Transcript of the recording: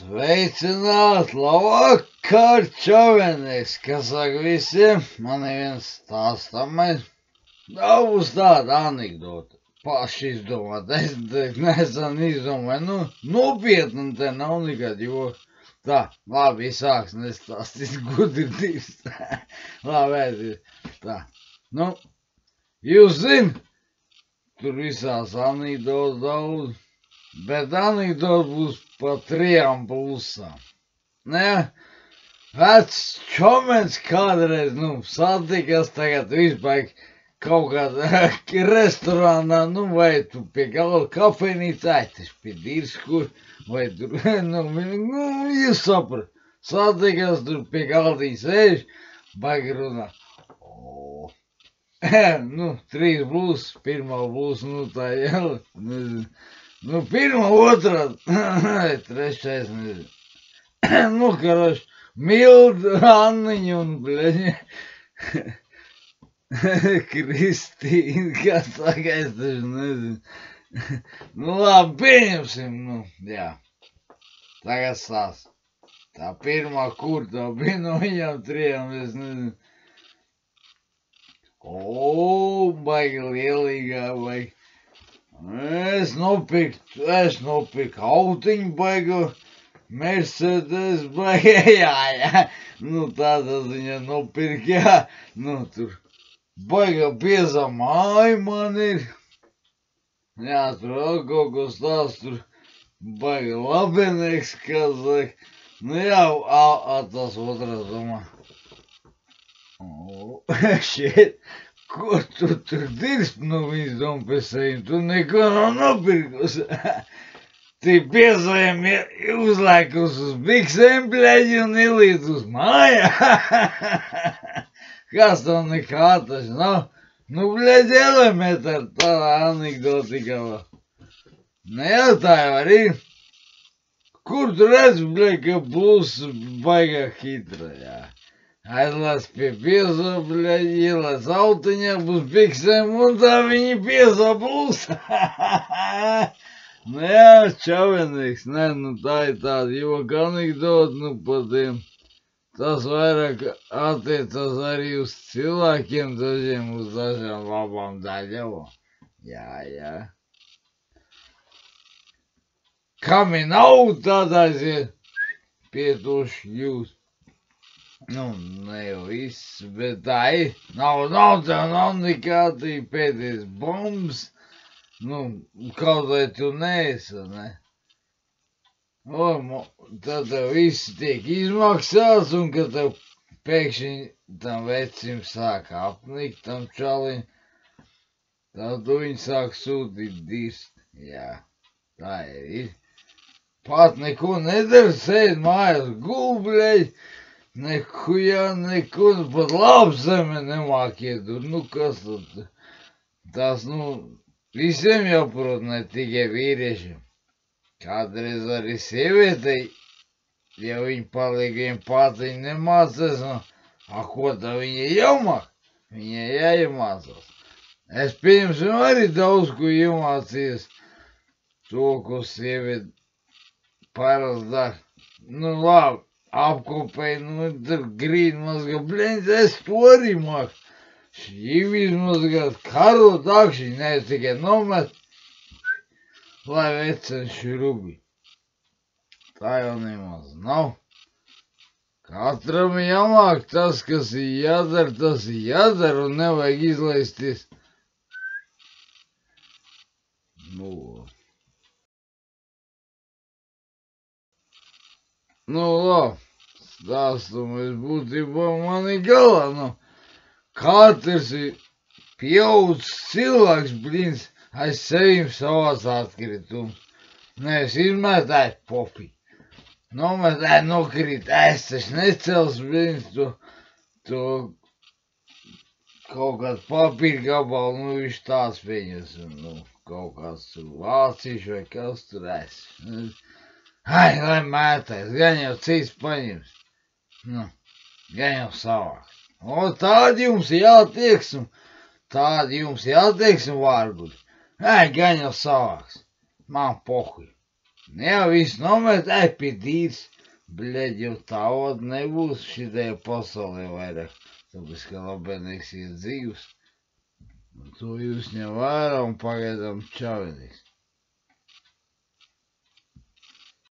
Sveicināt, labvakar, čavenieks, kas saka visiem, man ir viens stāstamais, daudz tāda anekdota, paši izdomāt, es nesen izdomāju, nopietni te nav nekad, jo tā, labi, sāks nestāstīt gudrības, labi, aiziet, tā, jūs zin, tur visās anekdotas daudz, bet anekdota būs pa 3 pusām. Ne? Vecs čomens kādreiz, satikas tagad vispār kaut kādā restorānā, vai tu pie galda kafejnīcā, taču pie dirskur, vai tur, jūs saprat, satikas tur pie galdiņa sēž, baigi runā. 3 būs, 1 būs, tā jau, pirmā, otrā, 3, nezinu. Karoši, Milda, Anniņa un, Kristīna, kas saka, es taču nezinu. Labi, pieņemsim, jā. Tagad stāst. Tā pirmā, kur tā bija no viņām 3, es nezinu. Baigi lielīgā, baigi. Es nopirku autiņu baigu, Mercedes baigu, jā, tādā ziņā nopirku, jā, tur baiga bieza māja man ir, jā, tur kaut ko stāst, tur baiga labenieks, kas saka, jā, tas otrs domā, šeit. Ko tu tur dirst, viņas doma pēc sevi, tu neko nav nopirkus. Tu piezajam uzlaikus uz biksēm, bleģi, un ielīdz uz māja. Kas tev nekā taču nav? Bleģi, elementāri tāda anekdotika vēl. Nejautāju arī, kur tu redz, bleģi, ka būs baigā hitra, jā. Aizlēs pie piezo, ielēs autiņā, būs biksēm, un tā viņi piezo būs. Jā, čavenieks, tā ir tāda joka anekdota, par tiem. Tas vairāk attiecas arī uz cilvēkiem, dažiem uz dažām labām daļām. Jā. Kam ir nav tādās, pietoši jūs. Ne jau viss, bet tā ir. Nav nekādi pēdējais bombas. Kaut vai tu neesi, ne? Tad tev viss tiek izmaksāts, un kad tev pēkšņi tam vecim sāk apnikt, tam čalim, tad tu viņi sāk sūtīt dirst. Jā, tā ir. Pat neko nedara, sēd mājās gulbļeļ. Neko, pat labzeme nemāk iedur, kas tad? Tas, visiem jau, prot, ne tikai vīriešiem. Kādreiz arī sievietei, ja viņi paliek vien pati nemācās, ko tā viņa jau māk? Viņai jāiemācās. Es pieņemsim arī daudz, ko iemācījies, to, ko sieviete parasti dara. Labi. Apkopēji, tur grīd mazgā, es to arī māku. Šīvi izmazgāt, karot akšiņi, nevis tikai nomet, lai vecenši rubi. Tā jau nemaz nav. Katram jāmāk tas, kas ir jādara, tas ir jādara, un nevajag izlaisties. Labi, stāstumies būtībā mani galā, katrs ir pieaudzis cilvēks, blīns, aiz sevim savās atkritumus. Nevis izmētājs popi. Nometēji nokrīt, es taču necels, blīns, to kaut kāds papīra gabalu, viņš tāds pieņas, kaut kāds vācīši vai kas tur es. Lai mētais, gan jau cits paņems. Gan jau savāks. Tādi jums jātieksim, vārguļi. Gan jau savāks. Man pohuj. Jā, viss nomet, epidīts. Bļeģ, jau tā od nebūs šitajā pasaulē vairāk. Tāpēc, ka labenīgs ir dzīvs. To jūs ņem vērā un pagaidām čavenīgs.